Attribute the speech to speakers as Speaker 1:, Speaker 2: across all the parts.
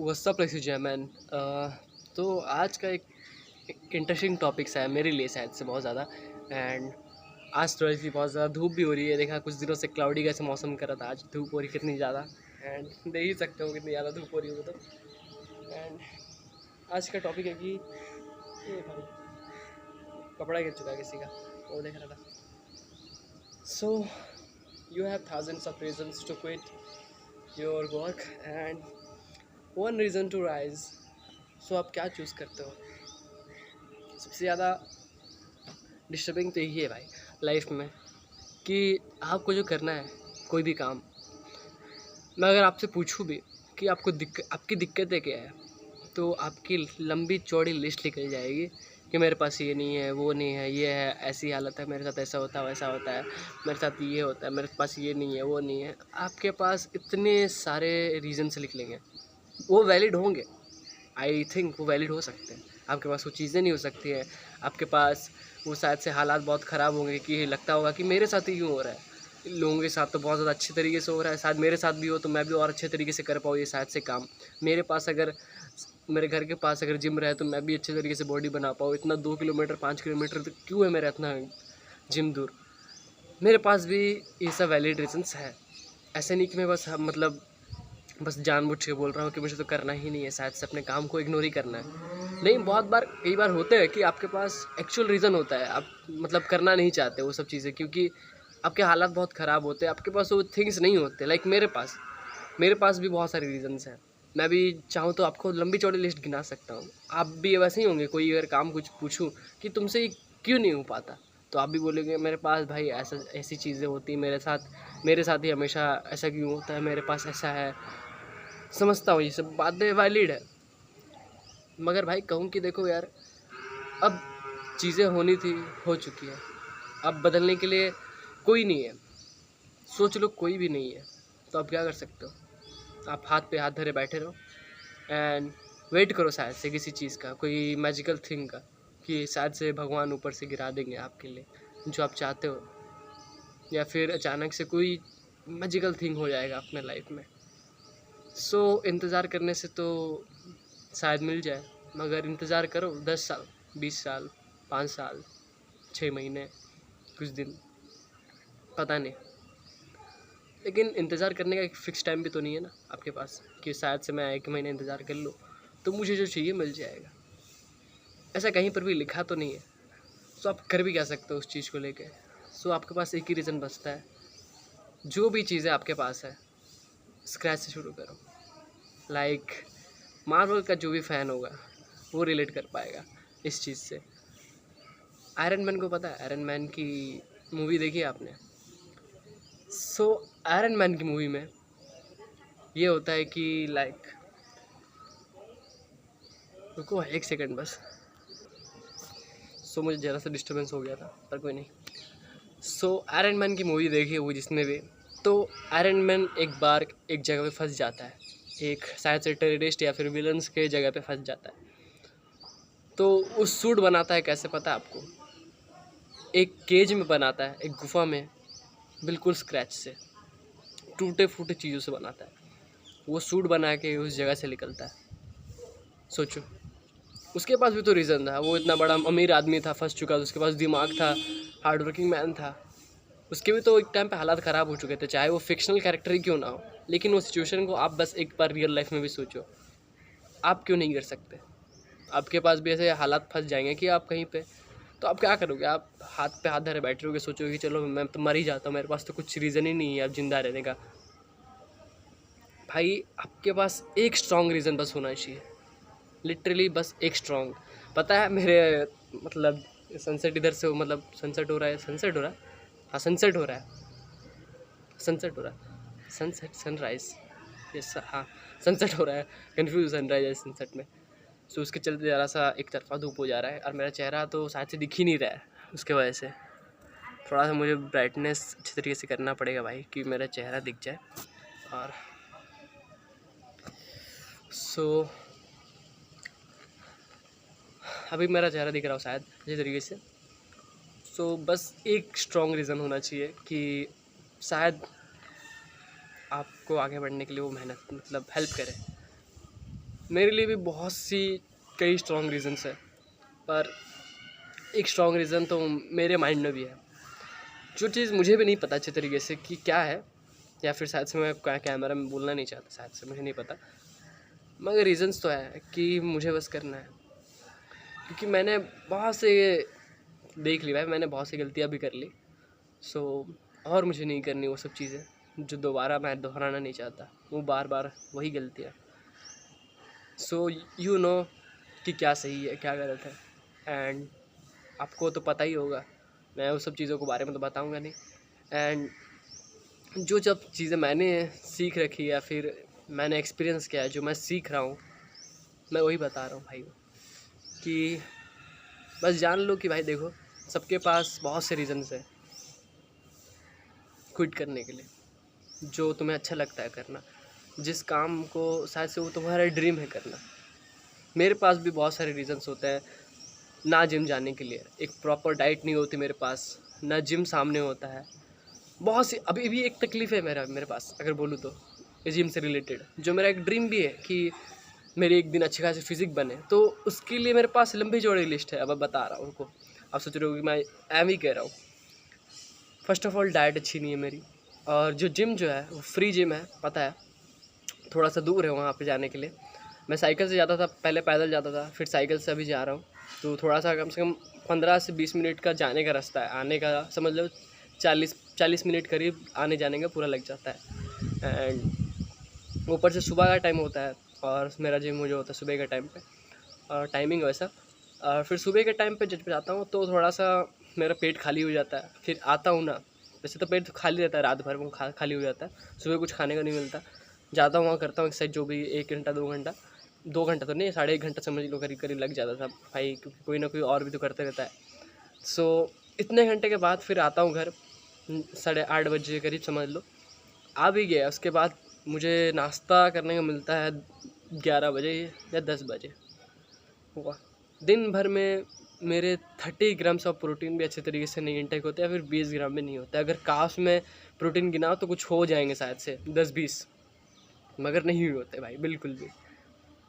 Speaker 1: What's up लक्ष्य जैमैन। तो आज का एक इंटरेस्टिंग टॉपिक्स है मेरे लिए शायद से बहुत ज़्यादा। एंड आज थोड़ी सी बहुत ज़्यादा धूप भी हो रही है। देखा कुछ दिनों से क्लाउडी का ऐसा मौसम कर रहा था, आज धूप हो रही कितनी ज़्यादा। एंड देख ही सकते हो कितनी ज़्यादा धूप हो रही होगी तो। एंड आज का टॉपिक है कि ये भाई कपड़ा गिर चुका है किसी का, वो देख रहा था। So you have thousands of reasons to quit your work and one reason to rise. सो आप क्या चूज़ करते हो? सबसे ज़्यादा डिस्टर्बिंग तो यही है भाई लाइफ में कि आपको जो करना है कोई भी काम, मैं अगर आपसे पूछूं भी कि आपकी दिक्कतें क्या है, तो आपकी लंबी चौड़ी लिस्ट निकल जाएगी कि मेरे पास ये नहीं है, वो नहीं है, ये है, ऐसी हालत है, मेरे साथ ऐसा होता है, वैसा होता है, मेरे साथ ये होता है, मेरे पास ये नहीं है, वो नहीं है। आपके पास इतने सारे रीजन्स लिख लेंगे, वो वैलिड होंगे, आई थिंक वो वैलिड हो सकते हैं। आपके पास वो चीज़ें नहीं हो सकती हैं, आपके पास वो शायद से हालात बहुत ख़राब होंगे कि लगता होगा कि मेरे साथ ही क्यों हो रहा है, लोगों के साथ तो बहुत ज़्यादा अच्छे तरीके से हो रहा है, शायद मेरे साथ भी हो तो मैं भी और अच्छे तरीके से कर पाऊँ ये शायद से काम। मेरे पास अगर मेरे घर के पास अगर जिम रहे तो मैं भी अच्छे तरीके से बॉडी बना पाऊँ। इतना 2 किलोमीटर 5 किलोमीटर तो क्यों है मेरा इतना जिम दूर? मेरे पास भी ये सब वैलिड रीजंस है। ऐसे नहीं कि मैं बस जानबूझ के बोल रहा हूँ कि मुझे तो करना ही नहीं है, शायद से अपने काम को इग्नोर ही करना है। नहीं, कई बार होते हैं कि आपके पास एक्चुअल रीज़न होता है, आप करना नहीं चाहते वो सब चीज़ें, क्योंकि आपके हालात बहुत ख़राब होते हैं, आपके पास वो थिंग्स नहीं होते। लाइक मेरे पास भी बहुत सारे रीज़न्स हैं। मैं भी चाहूँ तो आपको लंबी चौड़ी लिस्ट गिना सकता हूँ। आप भी वैसे ही होंगे, कोई अगर काम कुछ पूछूँ कि तुमसे ये क्यों नहीं हो पाता, तो आप भी बोलोगे मेरे पास भाई ऐसी चीज़ें होती मेरे साथ ही हमेशा ऐसा क्यों होता है, मेरे पास ऐसा है। समझता हूँ ये सब बातें वैलिड है, मगर भाई कहूँ कि देखो यार, अब चीज़ें होनी थी, हो चुकी है, अब बदलने के लिए कोई नहीं है। सोच लो कोई भी नहीं है, तो आप क्या कर सकते हो? आप हाथ पे हाथ धरे बैठे रहो एंड वेट करो शायद से किसी चीज़ का, कोई मैजिकल थिंग का, कि शायद से भगवान ऊपर से गिरा देंगे आपके लिए जो आप चाहते हो, या फिर अचानक से कोई मैजिकल थिंग हो जाएगा अपने लाइफ में। सो इंतज़ार करने से तो शायद मिल जाए, मगर इंतज़ार करो 10 साल, 20 साल, 5 साल, 6 महीने, कुछ दिन, पता नहीं। लेकिन इंतज़ार करने का एक फ़िक्स टाइम भी तो नहीं है ना आपके पास कि शायद से मैं 1 महीने इंतज़ार कर लूँ तो मुझे जो चाहिए मिल जाएगा। ऐसा कहीं पर भी लिखा तो नहीं है। सो आप कर भी क्या सकते हो उस चीज़ को लेके? सो आपके पास एक ही रीज़न बचता है, जो भी चीज़ें आपके पास है स्क्रैच से शुरू करो। लाइक मार्वल का जो भी फ़ैन होगा वो रिलेट कर पाएगा इस चीज़ से। आयरन मैन को पता है, आयरन मैन की मूवी देखी है आपने? सो आयरन मैन की मूवी में ये होता है कि लाइक, रुको 1 सेकंड बस। सो मुझे ज़रा सा डिस्टर्बेंस हो गया था, पर कोई नहीं। सो आयरन मैन की मूवी देखी हुई जिसने भी, तो आयरन मैन एक बार एक जगह पे फंस जाता है, एक शायद से टेररिस्ट या फिर विलन्स के जगह पे फंस जाता है। तो उस सूट बनाता है कैसे पता है आपको? एक केज में बनाता है, एक गुफा में, बिल्कुल स्क्रैच से, टूटे फूटे चीज़ों से बनाता है। वो सूट बना के उस जगह से निकलता है। सोचो, उसके पास भी तो रीज़न था, वो इतना बड़ा अमीर आदमी था, फंस चुका था, उसके पास दिमाग था, हार्ड वर्किंग मैन था। उसके भी तो एक टाइम पे हालात ख़राब हो चुके थे, चाहे वो फिक्शनल कैरेक्टर ही क्यों ना हो। लेकिन वो सिचुएशन को आप बस एक बार रियल लाइफ में भी सोचो, आप क्यों नहीं कर सकते? आपके पास भी ऐसे हालात फंस जाएंगे कि आप कहीं पे, तो आप क्या करोगे? आप हाथ पे हाथ धरे बैठे रहोगे, सोचोगे कि चलो मैं तो मर ही जाता हूँ, मेरे पास तो कुछ रीज़न ही नहीं है अब जिंदा रहने का। भाई आपके पास एक स्ट्रॉन्ग रीज़न बस होना चाहिए, लिटरली बस एक स्ट्रॉन्ग। पता है मेरे सनसेट इधर से सनसेट हो रहा है, हाँ सनसेट हो रहा है, सनसेट सनराइज़, यस हाँ, सनसेट हो रहा है, कन्फ्यूज सनराइज है सनसेट में। सो उसके चलते ज़रा सा एक तरफा धूप हो जा रहा है और मेरा चेहरा तो शायद से दिख ही नहीं रहा है, उसके वजह से थोड़ा सा मुझे ब्राइटनेस अच्छे तरीके से करना पड़ेगा भाई कि मेरा चेहरा दिख जाए। और सो अभी मेरा चेहरा दिख रहा हो शायद अच्छे तरीके से। सो बस एक स्ट्रॉन्ग रीज़न होना चाहिए कि शायद आपको आगे बढ़ने के लिए वो मेहनत हेल्प करे। मेरे लिए भी बहुत सी कई स्ट्रॉन्ग रीजंस है, पर एक स्ट्रॉन्ग रीज़न तो मेरे माइंड में भी है, जो चीज़ मुझे भी नहीं पता अच्छे तरीके से कि क्या है, या फिर शायद से मैं कैमरा में बोलना नहीं चाहता, शायद से मुझे नहीं पता, मगर रीजंस तो है कि मुझे बस करना है। क्योंकि मैंने बहुत से देख ली भाई, मैंने बहुत सी गलतियाँ भी कर ली। सो और मुझे नहीं करनी वो सब चीज़ें जो दोबारा मैं दोहराना नहीं चाहता, वो बार बार वही गलतियाँ। सो यू नो कि क्या सही है क्या गलत है, एंड आपको तो पता ही होगा, मैं उस सब चीज़ों के बारे में तो बताऊंगा नहीं। एंड जो जब चीज़ें मैंने सीख रखी या फिर मैंने एक्सपीरियंस किया है, जो मैं सीख रहा हूँ, मैं वही बता रहा हूँ भाई कि बस जान लो कि भाई देखो, सबके पास बहुत से रीज़न्स है क्विट करने के लिए, जो तुम्हें अच्छा लगता है करना, जिस काम को शायद से वो तुम्हारा ड्रीम है करना। मेरे पास भी बहुत सारे रीज़न्स होते हैं ना जिम जाने के लिए, एक प्रॉपर डाइट नहीं होती मेरे पास, ना जिम सामने होता है, बहुत सी अभी भी एक तकलीफ़ है मेरे पास अगर बोलूँ तो, जिम से रिलेटेड, जो मेरा एक ड्रीम भी है कि मेरी एक दिन अच्छी खासी फिजिक बने, तो उसके लिए मेरे पास लंबी चौड़ी लिस्ट है। अब बता रहा हूँ उनको, आप सोच रहे हो कि मैं एम ही कह रहा हूँ। फर्स्ट ऑफ ऑल डाइट अच्छी नहीं है मेरी, और जो जिम जो है वो फ्री जिम है, पता है, थोड़ा सा दूर है वहाँ पे जाने के लिए। मैं साइकिल से जाता था, पहले पैदल जाता था, फिर साइकिल से अभी जा रहा हूँ, तो थोड़ा सा कम से कम 15 से 20 मिनट का जाने का रास्ता है, आने का समझ लो 40 मिनट करीब आने जाने का पूरा लग जाता है। एंड ऊपर से सुबह का टाइम होता है, और मेरा जिम मुझे होता है सुबह के टाइम पे, और टाइमिंग वैसा। और फिर सुबह के टाइम पे जब जाता हूँ तो थोड़ा सा मेरा पेट खाली हो जाता है, फिर आता हूँ ना, वैसे तो पेट तो खाली रहता है, रात भर वो खाली हो जाता है, सुबह कुछ खाने का नहीं मिलता। जाता हूँ वहाँ करता हूँ एक्सरसाइज, जो भी 1 घंटा 2 घंटा तो नहीं, 1.5 घंटा समझ लो करीब करीब लग जाता था भाई, क्योंकि कोई ना कोई और भी तो करते रहता है। सो इतने घंटे के बाद फिर आता हूँ घर, 8:30 बजे करीब समझ लो आ भी गया। उसके बाद मुझे नाश्ता करने को मिलता है 11 बजे या 10 बजे हुआ। दिन भर में मेरे 30 ग्राम्स ऑफ प्रोटीन भी अच्छे तरीके से नहीं इंटेक होते, या फिर 20 ग्राम भी नहीं होता। अगर काश में प्रोटीन गिनाओ तो कुछ हो जाएंगे शायद से 10-20, मगर नहीं होते भाई बिल्कुल भी।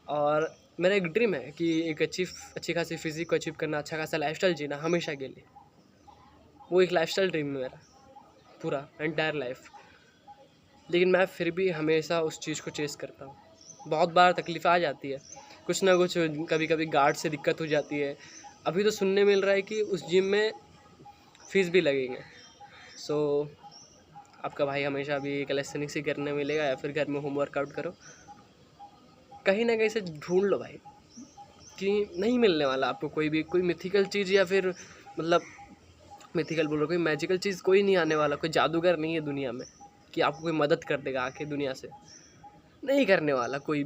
Speaker 1: और मेरा एक ड्रीम है कि एक अच्छी खासी फिजिक को अचीव करना, अच्छा खासा लाइफस्टाइल जीना हमेशा के लिए, वो एक लाइफस्टाइल ड्रीम है मेरा पूरा एंटायर लाइफ। लेकिन मैं फिर भी हमेशा उस चीज़ को चेस करता हूँ। बहुत बार तकलीफ आ जाती है, कुछ ना कुछ, कभी कभी गार्ड से दिक्कत हो जाती है। अभी तो सुनने मिल रहा है कि उस जिम में फ़ीस भी लगेंगे। सो आपका भाई हमेशा अभी कैलिस्थेनिक्स ही करने मिलेगा, या फिर घर में होम वर्कआउट करो, कहीं ना कहीं से ढूंढ लो भाई, कि नहीं मिलने वाला आपको कोई भी कोई मिथिकल चीज़, या फिर मतलब मिथिकल बोल रहा, कोई मैजिकल चीज़ कोई नहीं आने वाला, कोई जादूगर नहीं है दुनिया में कि आपको कोई मदद कर देगा आके दुनिया से, नहीं करने वाला कोई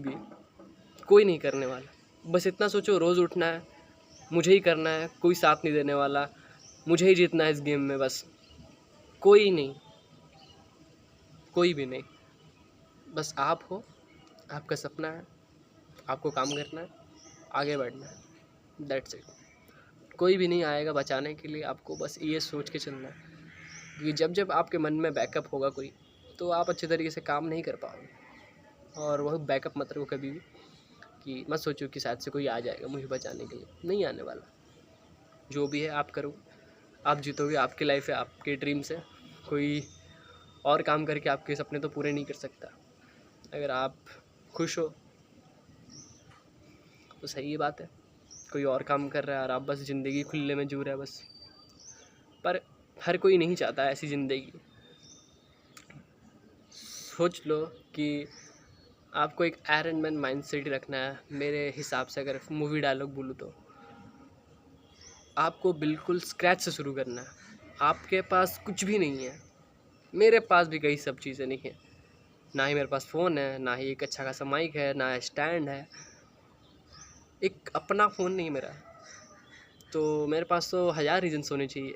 Speaker 1: नहीं करने वाला। बस इतना सोचो, रोज़ उठना है, मुझे ही करना है, कोई साथ नहीं देने वाला, मुझे ही जीतना है इस गेम में, बस कोई नहीं, कोई भी नहीं, बस आप हो, आपका सपना है, आपको काम करना है, आगे बढ़ना है, दैट्स इट। कोई भी नहीं आएगा बचाने के लिए, आपको बस ये सोच के चलना है कि जब जब आपके मन में बैकअप होगा कोई, तो आप अच्छे तरीके से काम नहीं कर पाओगे। और वह बैकअप मत रखो कभी भी, कि मत सोचो कि शायद से कोई आ जाएगा मुझे बचाने के लिए, नहीं आने वाला। जो भी है आप करो, आप जीतोगे, आपकी लाइफ है, आपके ड्रीम्स है, कोई और काम करके आपके सपने तो पूरे नहीं कर सकता। अगर आप खुश हो तो सही बात है, कोई और काम कर रहा है और आप बस ज़िंदगी खुले में जी रहे हैं बस। पर हर कोई नहीं चाहता ऐसी ज़िंदगी। सोच लो कि आपको एक आयरन मैन माइंडसेट रखना है मेरे हिसाब से, अगर मूवी डायलॉग बोलूँ तो आपको बिल्कुल स्क्रैच से शुरू करना है। आपके पास कुछ भी नहीं है, मेरे पास भी कई सब चीज़ें नहीं है, ना ही मेरे पास फ़ोन है, ना ही एक अच्छा खासा माइक है, ना स्टैंड है, एक अपना फ़ोन नहीं मेरा। तो मेरे पास तो 1000 रीज़न्स होने चाहिए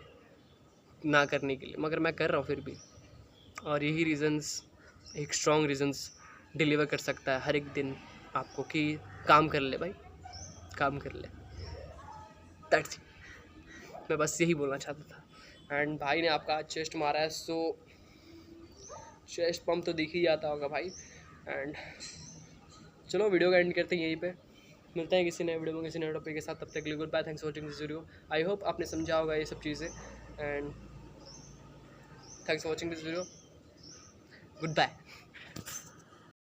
Speaker 1: ना करने के लिए, मगर मैं कर रहा हूँ फिर भी। और यही रीज़न्स एक स्ट्रॉन्ग रीज़न्स डिलीवर कर सकता है हर एक दिन आपको, कि काम कर ले भाई, काम कर ले, दैट्स इट। मैं बस यही बोलना चाहता था। एंड भाई ने आपका आज चेस्ट मारा है, सो चेस्ट पम्प तो दिख ही जाता होगा भाई। एंड चलो वीडियो का एंड करते हैं यहीं पे, मिलते हैं किसी नए वीडियो में किसी नए टॉपिक के साथ। तब तक के लिए good bye, thanks for watching this video. I hope आपने समझा होगा ये सब चीज़ें, and thanks for watching this video, good bye.